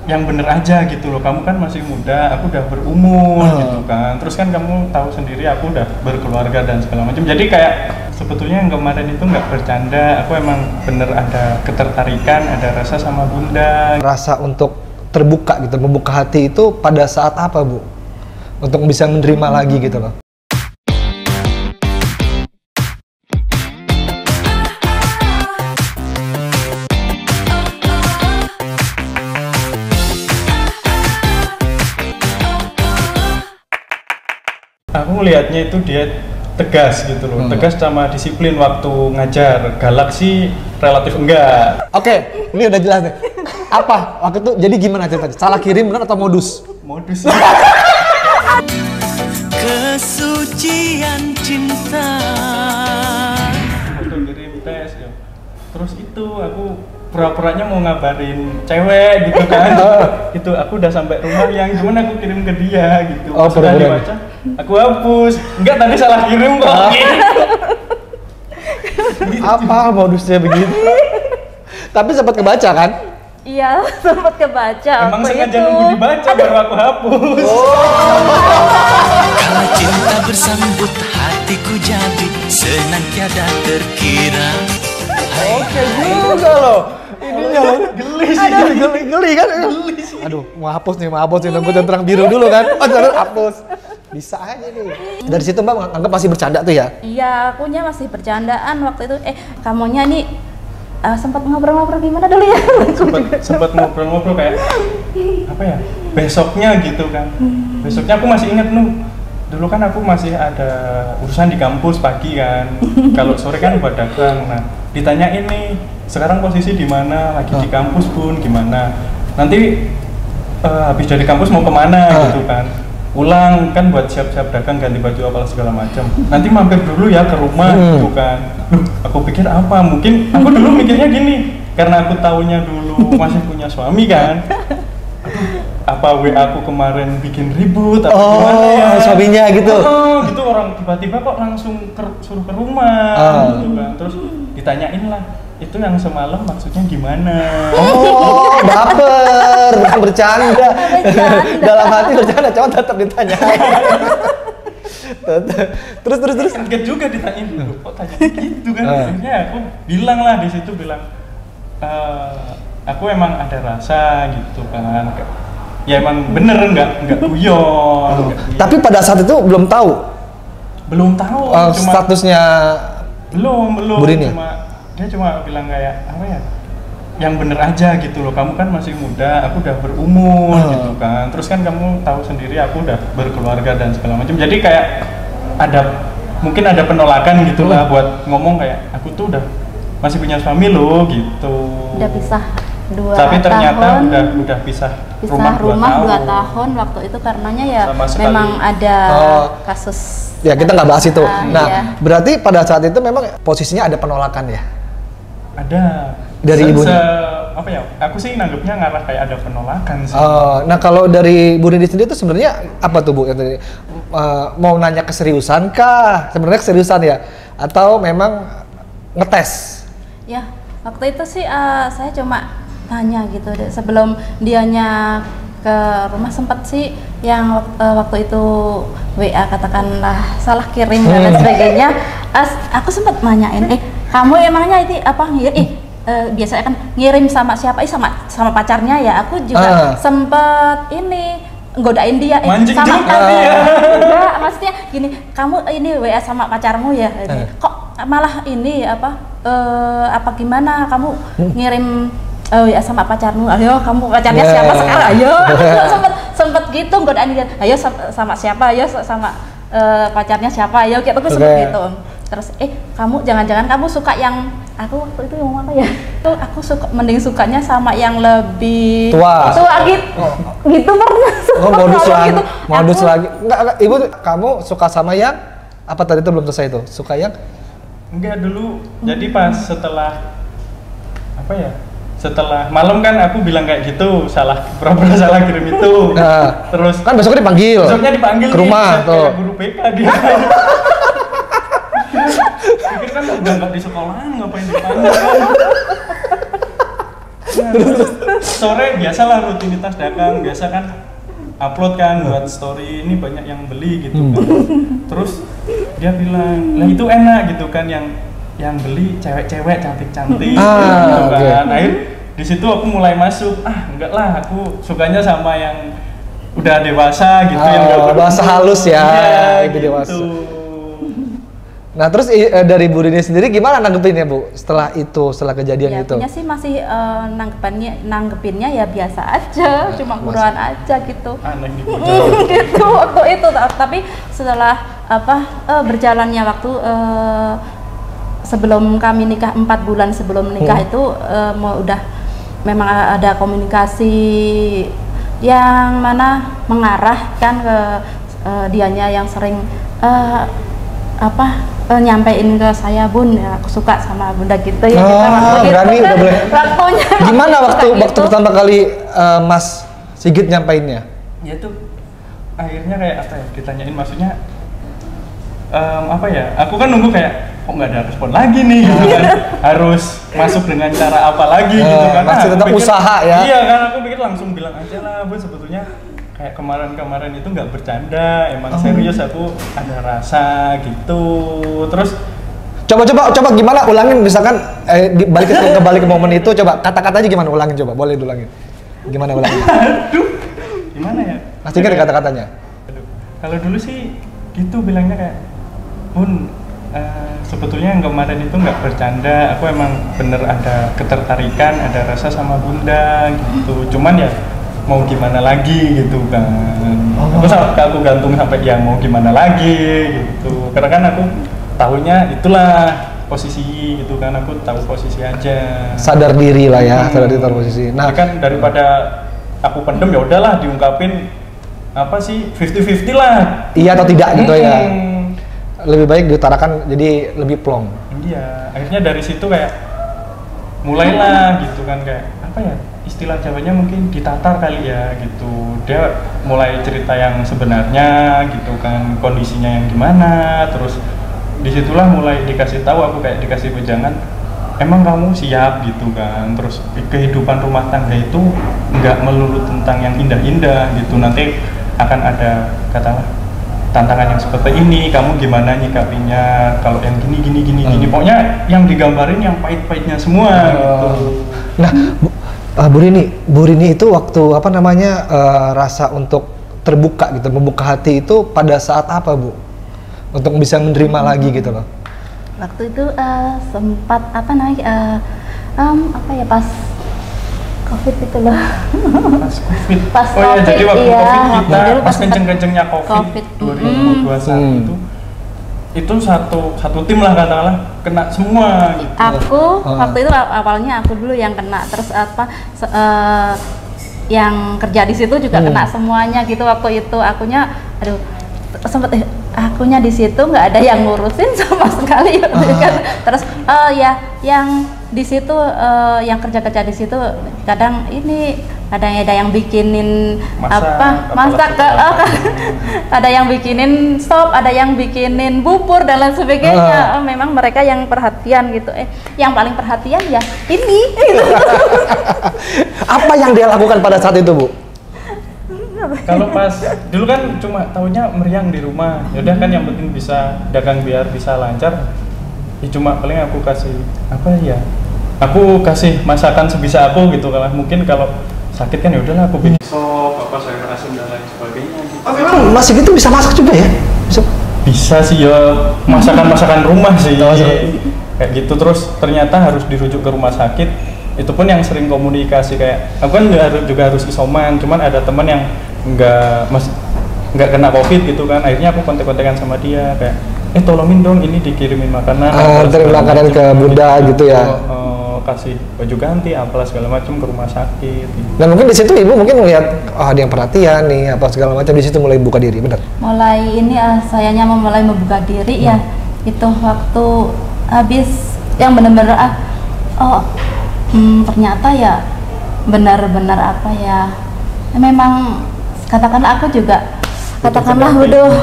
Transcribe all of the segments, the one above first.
yang bener aja gitu loh, kamu kan masih muda, aku udah berumur gitu kan, terus kan kamu tahu sendiri aku udah berkeluarga dan segala macam. Jadi kayak sebetulnya yang kemarin itu nggak bercanda, aku emang bener ada ketertarikan, ada rasa sama Bunda. Rasa untuk terbuka gitu, membuka hati itu pada saat apa, Bu? Untuk bisa menerima lagi gitu loh. Aku lihatnya itu dia tegas gitu loh, tegas sama disiplin waktu ngajar. Galak sih relatif enggak. Oke, ini udah jelas nih. Apa waktu itu? Jadi gimana ceritanya? Salah kirim benar atau modus? Modus. Kesucian cinta. Waktu kirim tes ya. Terus itu aku pura-puranya mau ngabarin cewek gitu kan. Gitu, aku udah sampai rumah yang cuman aku kirim ke dia gitu. Oh, sudah dibaca, aku hapus. Enggak, tadi salah kirim kok. Apa modusnya begitu? Tapi sempat kebaca kan? Iya, sempat kebaca. Emang apa sengaja itu. nunggu dibaca baru aku hapus. Kala cinta bersambut hatiku jadi senang tiada terkira. Oke juga loh. Ininya loh. Geli kan? Aduh, mau hapus nih. Nunggu terang biru dulu kan? Oh, terus hapus. Bisa aja nih. Dari situ Mbak anggap masih bercanda tuh ya? Iya, akunya masih bercandaan waktu itu. Kamunya nih sempat ngobrol-ngobrol gimana dulu ya? Sempat ngobrol-ngobrol kayak apa ya? Besoknya gitu kan. Besoknya aku masih inget dulu kan aku masih ada urusan di kampus pagi kan. Kalau sore kan buat dagang. Nah, ditanyain nih, sekarang posisi di mana? Lagi di kampus Bun, gimana? Nanti habis dari kampus mau kemana gitu kan? Pulang kan buat siap-siap dagang, ganti baju apa segala macam. Nanti mampir dulu ya ke rumah gitu kan. Aku pikir apa? Mungkin aku dulu mikirnya gini, karena aku taunya dulu masih punya suami kan. Apa WA aku kemarin bikin ribut atau gimana ya? Suaminya gitu. Gitu orang tiba-tiba kok langsung suruh ke rumah gitu kan. Terus ditanyain lah, itu yang semalam maksudnya gimana? Oh, baper, bukan bercanda. Dalam hati bercanda, cuma tetap ditanyain. Terus. Kaget juga ditanyain, kok tanya gitu kan? Akhirnya aku bilang lah di situ aku emang ada rasa gitu kan. Ya emang bener nggak guyon. Tapi pada saat itu belum tahu. Belum tahu. Statusnya. Belum. Bu Rini? Dia cuma bilang kayak apa ya? Yang bener aja gitu loh. Kamu kan masih muda, aku udah berumur gitu kan. Terus kan kamu tahu sendiri aku udah berkeluarga dan segala macam. Jadi kayak mungkin ada penolakan gitulah buat ngomong kayak aku tuh udah masih punya suami loh gitu. Udah pisah 2 Tapi ternyata tahun. udah pisah Rumah 2 tahun. tahun waktu itu karenanya ya Sama sekali. memang ada kasus. Ya kita nggak bahas itu. Nah, iya. berarti pada saat itu memang posisinya ada penolakan ya? Ada. Dari ibunya? Apa ya? Aku sih nanggepnya ngarah kayak ada penolakan sih. Nah kalau dari Bu Rini sendiri itu sebenarnya apa tuh Bu? Mau nanya keseriusan kah? Sebenarnya keseriusan ya? Atau memang ngetes? Ya, waktu itu sih saya cuma tanya gitu deh. Sebelum dianya ke rumah sempat sih yang waktu itu WA katakanlah salah kirim dan lain sebagainya. Aku sempat nanyain, kamu emangnya itu apa biasanya kan ngirim sama siapa? Sama pacarnya ya. Aku juga sempat godain dia mancing sama juga dia. Enggak, maksudnya gini, kamu ini WA sama pacarmu ya? Kok malah apa gimana kamu ngirim WA sama pacarmu? Ayo, kamu pacarnya siapa sekarang? Ayo, sempet gitu godain dia. Ayo sama siapa? Ayo sama pacarnya siapa? Ayo, gitu aku sempet gitu. Terus kamu jangan-jangan kamu suka yang aku waktu itu yang apa ya? Aku mending sukanya sama yang lebih tua gitu. Gitu pernah. Modus lagi. Enggak, Ibu, kamu suka sama yang apa tadi itu belum selesai itu? Suka yang Enggak dulu. Jadi pas setelah apa ya? Setelah malam kan aku bilang kayak gitu, pura-pura salah kirim itu. Terus kan besoknya dipanggil ke rumah tuh. Kayak guru BK dia. Pikir kan udah nggak di sekolah, ngapain dipanggil? Sore biasalah rutinitas dagang, biasa kan upload kan buat story, ini banyak yang beli gitu kan. Terus dia bilang, lah itu enak gitu kan, yang beli cewek-cewek cantik-cantik gitu kan. Akhir di situ aku mulai masuk, enggak lah, aku sukanya sama yang udah dewasa gitu, yang bahasa halus ya, iya, gitu. Dewasa. Nah terus dari Bu Rini sendiri gimana nanggepinnya Bu setelah kejadian ya, itu? Ya sih masih nanggepinnya ya biasa aja, cuma kuruan aja gitu. Aneh gitu waktu itu. Tapi setelah berjalannya waktu sebelum kami nikah 4 bulan sebelum nikah itu udah memang ada komunikasi yang mana mengarahkan ke dianya yang sering nyampein ke saya, Bun, ya, aku suka sama Bunda gitu ya. Berani udah boleh. Waktunya. Gimana waktu pertama kali Mas Sigit nyampainnya? Ya itu akhirnya kayak ditanyain maksudnya aku kan nunggu kayak kok nggak ada respon lagi nih gitu kan. Harus masuk dengan cara apa lagi gitu kan. Masih tetap usaha ya. Iya kan, aku pikir langsung bilang aja lah, Bun, sebetulnya kayak kemarin itu nggak bercanda, emang serius aku ada rasa gitu. Terus coba gimana ulangin, misalkan balik ke momen itu, coba kata-katanya gimana, ulangin, coba boleh ulangin gimana ulangin. Aduh, gimana ya, pasti kan kata-katanya. Kalau dulu sih gitu bilangnya kayak, Bun, sebetulnya yang kemarin itu nggak bercanda, aku emang bener ada ketertarikan, ada rasa sama Bunda gitu, cuman ya mau gimana lagi gitu kan. Aku gantung sampai ya mau gimana lagi gitu, karena kan aku tahunya itulah posisi gitu kan, aku tahu posisi aja, sadar diri lah ya, sadar diri tahu posisi. Nah kan daripada aku pendem ya udahlah diungkapin, 50-50 lah, iya atau tidak gitu ya, lebih baik diutarakan jadi lebih plong. Iya, akhirnya dari situ kayak mulailah gitu kan, kayak istilah Jawanya mungkin ditatar kali ya gitu. Dia mulai cerita yang sebenarnya gitu kan, kondisinya yang gimana. Terus disitulah mulai dikasih tahu, aku kayak dikasih wejangan, emang kamu siap gitu kan. Terus kehidupan rumah tangga itu nggak melulu tentang yang indah-indah gitu. Nanti akan ada katakanlah tantangan yang seperti ini, kamu gimana nyikapinya kalau yang gini. Pokoknya yang digambarin yang pahit-pahitnya semua gitu. Nah, Bu Rini itu waktu rasa untuk terbuka gitu, membuka hati itu pada saat apa, Bu? Untuk bisa menerima lagi gitu loh. Waktu itu sempat pas COVID itu loh. Pas COVID. Jadi waktu iya, COVID kita pas kenceng-kencengnya COVID 2021 itu satu tim lah katakanlah kena semua gitu. Aku waktu itu awalnya aku dulu yang kena, terus yang kerja di situ juga kena semuanya gitu. Waktu itu akunya akunya di situ nggak ada yang ngurusin sama sekali kan. Terus yang di situ yang kerja di situ kadang ada yang bikinin masak ada yang bikinin sop, ada yang bikinin bubur dan lain sebagainya. Memang mereka yang perhatian gitu. Yang paling perhatian ya ini. Apa yang dia lakukan pada saat itu, Bu? Kalau pas dulu kan cuma taunya meriang di rumah. Yaudah kan yang penting bisa dagang biar bisa lancar. Ya cuma paling aku kasih aku kasih masakan sebisa aku gitu. Kalau mungkin kalau sakit kan ya udahlah aku bikin sop, sayur asem dan lain sebagainya gitu. Masih gitu bisa masak juga ya? Bisa sih ya, masakan rumah sih. Kayak gitu. Terus ternyata harus dirujuk ke rumah sakit. Itu pun yang sering komunikasi, kayak aku kan juga harus isoman, cuman ada teman yang nggak kena COVID gitu kan. Akhirnya aku kontak-kontakan sama dia kayak tolongin dong ini dikirimin makanan, terima makanan ke Bunda gitu ya. Kasih baju ganti apalah segala macam ke rumah sakit gitu. Dan mungkin di situ ibu mungkin melihat ada yang perhatian nih apa segala macam, di situ mulai buka diri, benar? Mulai sayanya mulai membuka diri ya itu waktu habis yang benar-benar ternyata ya benar-benar memang katakanlah aku juga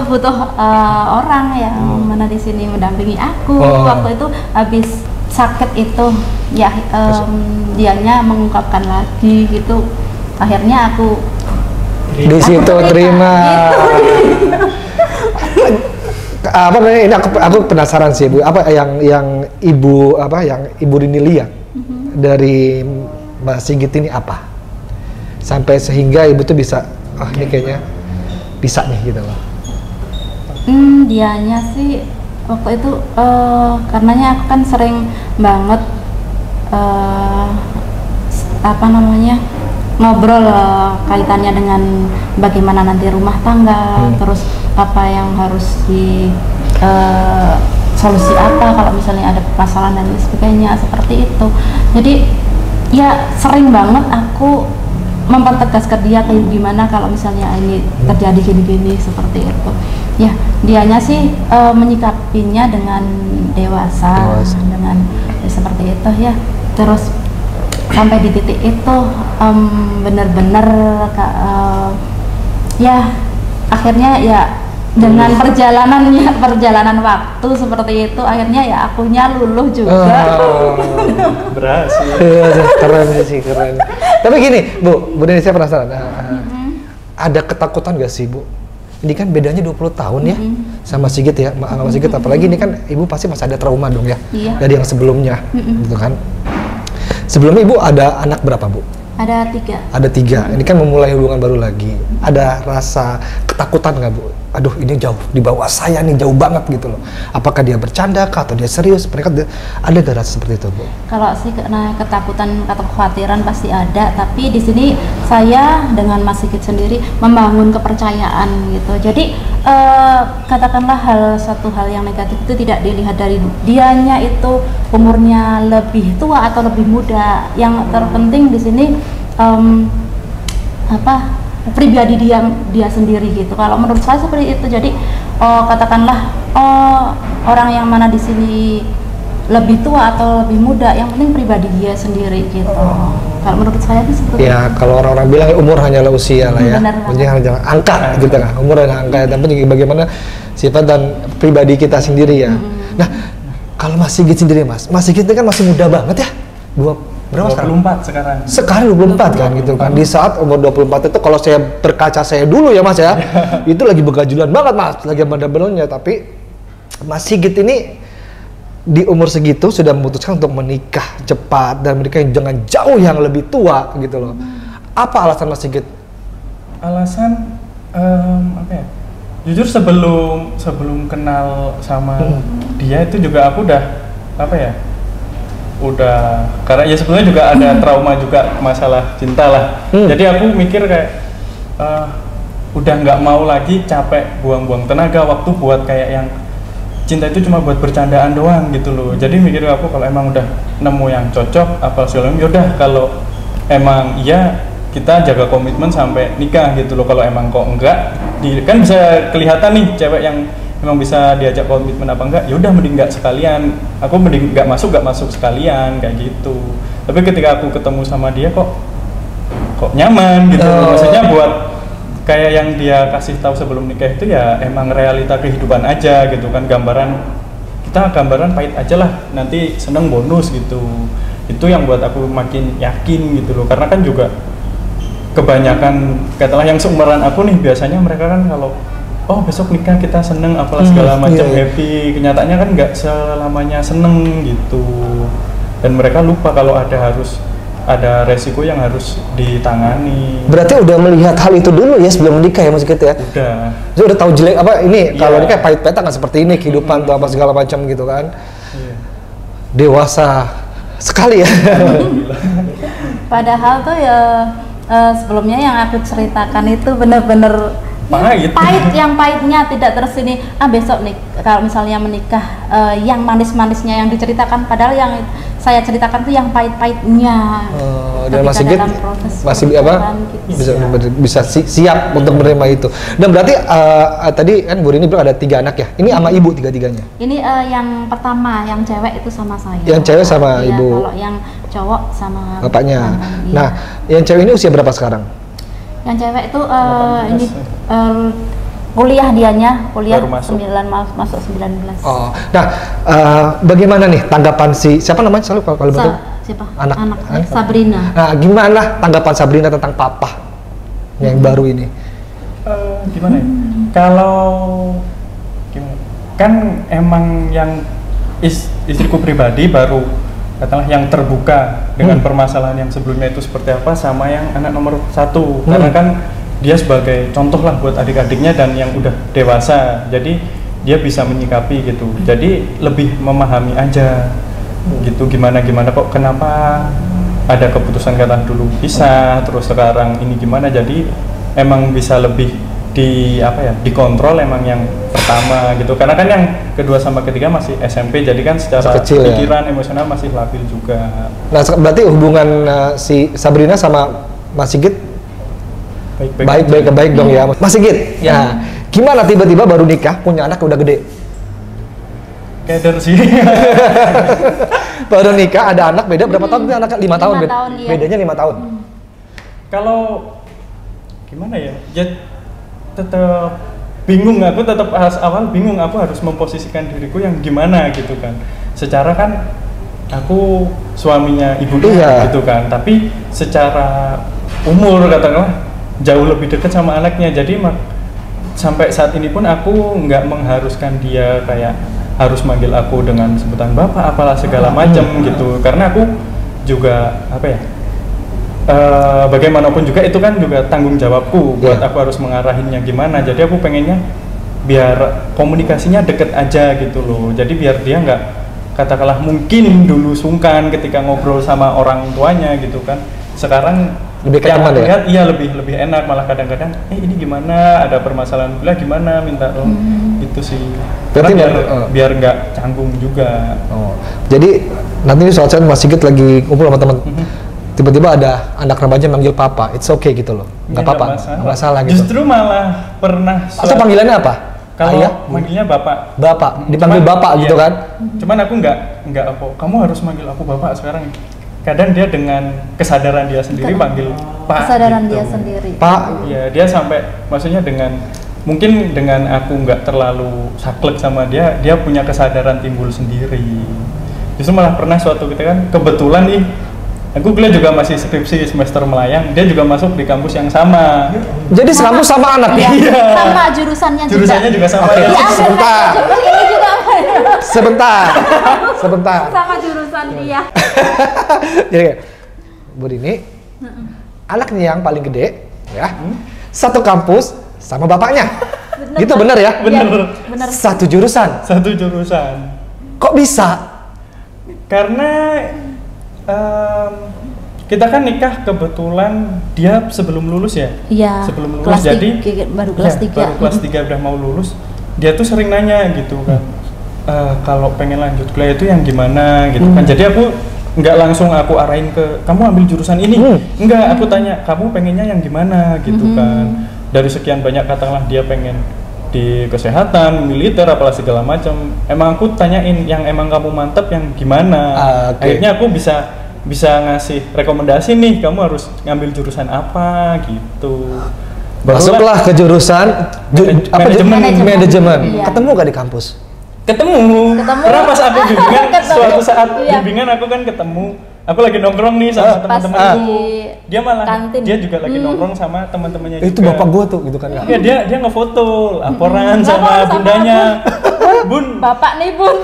butuh orang yang mana di sini mendampingi aku. Waktu itu habis sakit itu ya dianya mengungkapkan lagi gitu, akhirnya aku di situ terima. Apa namanya, ini aku penasaran sih Bu, apa yang ibu Rini lihat dari Mbak Sigit ini apa sampai sehingga ibu tuh bisa ini kayaknya bisa nih gitu loh. Dianya sih waktu itu karenanya aku kan sering banget ngobrol kaitannya dengan bagaimana nanti rumah tangga, terus apa yang harus di solusi apa kalau misalnya ada permasalahan dan sebagainya seperti itu. Jadi ya sering banget aku mempertegas ke dia kayak gimana kalau misalnya ini terjadi gini-gini seperti itu. Ya dianya sih menyikapinya dengan dewasa. Dengan seperti itu ya. Terus sampai di titik itu benar-benar ya akhirnya ya dengan perjalanan waktu seperti itu akhirnya ya akunya luluh juga. Berhasil. Keren sih, keren. Tapi gini Bu Deni, saya penasaran, ada ketakutan gak sih Bu? Ini kan bedanya 20 tahun ya sama Sigit ya, sama Sigit, apalagi ini kan ibu pasti masih ada trauma dong ya, dari yang sebelumnya gitu kan. Sebelumnya ibu ada anak berapa Bu? Ada 3. Ada 3. Ini kan memulai hubungan baru lagi. Ada rasa ketakutan nggak Bu? Aduh ini jauh di bawah saya nih, jauh banget gitu loh. Apakah dia bercanda kah atau dia serius? Mereka ada gak rasa seperti itu Bu? Kalau sih karena ketakutan atau kekhawatiran pasti ada. Tapi di sini saya dengan Mas Sigit sendiri membangun kepercayaan gitu. Jadi katakanlah satu hal yang negatif itu tidak dilihat dari dianya itu umurnya lebih tua atau lebih muda. Yang terpenting di sini pribadi dia sendiri gitu. Kalau menurut saya seperti itu. Jadi katakanlah orang yang mana di sini lebih tua atau lebih muda, yang penting pribadi dia sendiri gitu. Kalau menurut saya itu seperti ya, itu. kalau orang-orang bilang umur hanyalah usia lah ya. Benar. Jangan angka gitu kan. Umur hanya angka, tapi bagaimana sifat dan pribadi kita sendiri ya. Nah, kalau Mas Sigit sendiri Mas Sigit ini kan masih muda banget ya. Berapa 24 sekarang. Sekarang 24 kan gitu kan. Di saat umur 24 itu kalau saya berkaca saya dulu ya Mas ya, itu lagi begajulan banget Mas, lagi bener-benernya. Tapi Mas Sigit ini di umur segitu sudah memutuskan untuk menikah cepat dan menikah dengan jauh yang lebih tua gitu loh. Apa alasan Mas Sigit? Alasan apa ya? Jujur sebelum kenal sama dia itu juga aku udah karena ya sebetulnya juga ada trauma juga masalah cinta lah. Jadi aku mikir kayak udah nggak mau lagi capek buang-buang tenaga waktu buat kayak yang cinta itu cuma buat bercandaan doang gitu loh. Jadi mikir aku kalau emang udah nemu yang cocok apa segala yaudah, kalau emang iya kita jaga komitmen sampai nikah gitu loh. Kalau emang kok enggak, kan bisa kelihatan nih cewek yang memang bisa diajak komitmen apa enggak, yaudah mending enggak sekalian, aku mending enggak masuk sekalian kayak gitu. Tapi ketika aku ketemu sama dia kok nyaman gitu, maksudnya buat kayak yang dia kasih tahu sebelum nikah itu ya emang realita kehidupan aja gitu kan, gambaran pahit aja lah, nanti seneng bonus gitu. Itu yang buat aku makin yakin gitu loh, karena kan juga kebanyakan katakanlah yang seumuran aku nih biasanya mereka kan kalau besok nikah kita seneng apalah segala macam happy, kenyataannya kan nggak selamanya seneng gitu, dan mereka lupa kalau ada resiko yang harus ditangani. Berarti udah melihat hal itu dulu ya sebelum menikah ya Mas Sigit ya? Udah tahu jelek apa ini kalau nikah pahit-pahit nggak seperti ini kehidupan tuh apa segala macam gitu kan. Dewasa sekali ya. Padahal tuh ya sebelumnya yang aku ceritakan itu bener-bener pahit, yang pahitnya tidak terus ini besok nih kalau misalnya menikah, yang manis-manisnya yang diceritakan, padahal yang saya ceritakan tuh yang pahit-pahitnya. Dan Mas Sigit masih bisa siap untuk menerima itu. Dan berarti tadi kan Bu Rini bilang ada 3 anak ya, ini sama ibu 3-tiganya? Ini yang pertama, yang cewek itu sama saya. Yang cewek sama ibu? Kalau yang cowok sama bapaknya. Nah, yang cewek ini usia berapa sekarang? Yang cewek itu ini kuliah dianya, kuliah Baru masuk. 9 masuk 19. Oh, nah bagaimana nih tanggapan siapa namanya selalu kalau betul? Siapa? Anak. Sabrina. Nah, gimana tanggapan Sabrina tentang papa yang baru ini? Gimana ya? Kalau gimana? Kan emang yang istriku pribadi baru katakanlah yang terbuka dengan permasalahan yang sebelumnya itu seperti apa sama yang anak nomor 1 karena kan dia sebagai contoh lah buat adik-adiknya dan yang udah dewasa, jadi dia bisa menyikapi gitu, jadi lebih memahami aja gitu gimana kok kenapa ada keputusan kata dulu bisa terus sekarang ini gimana, jadi emang bisa lebih dikontrol emang yang pertama gitu, karena kan yang kedua sama ketiga masih SMP, jadi kan secara kecil, pikiran emosional masih labil juga. Nah, berarti hubungan si Sabrina sama Mas Sigit baik dong ya. Mas Sigit, ya gimana tiba-tiba baru nikah punya anak udah gede? Keder sih. Baru nikah ada anak, beda berapa tahun? Anak 5 tahun, 5 tahun, iya. Bedanya 5 tahun. Kalau gimana ya, tetap bingung, aku tetap awal bingung aku harus memposisikan diriku yang gimana gitu kan. Secara kan aku suaminya ibunya gitu kan, tapi secara umur katakanlah jauh lebih dekat sama anaknya, jadi sampai saat ini pun aku nggak mengharuskan dia kayak harus manggil aku dengan sebutan bapak apalah segala macam gitu, karena aku juga bagaimanapun juga itu kan juga tanggung jawabku buat aku harus mengarahinnya gimana, jadi aku pengennya biar komunikasinya deket aja gitu loh, jadi biar dia nggak katakanlah mungkin dulu sungkan ketika ngobrol sama orang tuanya gitu kan, sekarang lebih nyaman ya? Iya lebih enak, malah kadang-kadang ini gimana ada permasalahan pula gimana minta gitu sih. Berarti biar nggak canggung juga. Oh, jadi nanti suatu saat Mas Sigit lagi ngumpul sama teman, tiba-tiba ada anak remaja manggil papa, it's okay gitu loh, nggak apa-apa, nggak masalah gitu. Justru malah pernah. Atau panggilannya apa? Kalau Ayah? manggilnya bapak. Bapak, dipanggil bapak gitu kan? Cuman aku nggak apa, kamu harus manggil aku bapak sekarang. Kadang dia dengan kesadaran dia sendiri panggil pak. Kesadaran gitu. dia sendiri. Pak. Iya, dia sampai maksudnya mungkin dengan aku nggak terlalu saklek sama dia punya kesadaran timbul sendiri. Justru malah pernah suatu ketika kan kebetulan nih, aku kuliah juga masih skripsi semester melayang, dia juga masuk di kampus yang sama. Jadi sekampus sama anak? Iya. Sama jurusannya juga sama. Oke, Ya. sebentar. Ini juga Sebentar. sama jurusan dia. Jadi kayak, Bu Dini, anaknya yang paling gede, ya, satu kampus sama bapaknya. Gitu bener ya? Bener. Bener. Satu jurusan. Kok bisa? Karena kita kan nikah kebetulan dia sebelum lulus ya. Iya. Sebelum lulus jadi baru kelas 3. Baru kelas 3 udah mau lulus. Dia tuh sering nanya gitu kan. Kalau pengen lanjut kuliah itu yang gimana gitu kan. Jadi aku nggak langsung aku arahin ke kamu ambil jurusan ini. Enggak, aku tanya kamu pengennya yang gimana gitu kan. Dari sekian banyak katakanlah dia pengen di kesehatan, militer, apalah segala macam. Emang aku tanyain yang emang kamu mantep yang gimana. Akhirnya aku bisa ngasih rekomendasi nih, kamu harus ngambil jurusan apa gitu. Masuklah ke jurusan manajemen. Iya. Ketemu gak di kampus? Ketemu. Karena pas aku bimbingan suatu saat Iya. bimbingan aku kan ketemu. Aku lagi nongkrong nih sama teman-temanku. Dia malah kantin. dia juga lagi nongkrong sama teman-temannya juga. Itu bapak gua tuh gitu kan. Iya, dia ngefoto laporan sama bundanya. Bun. Bapak nih, Bun.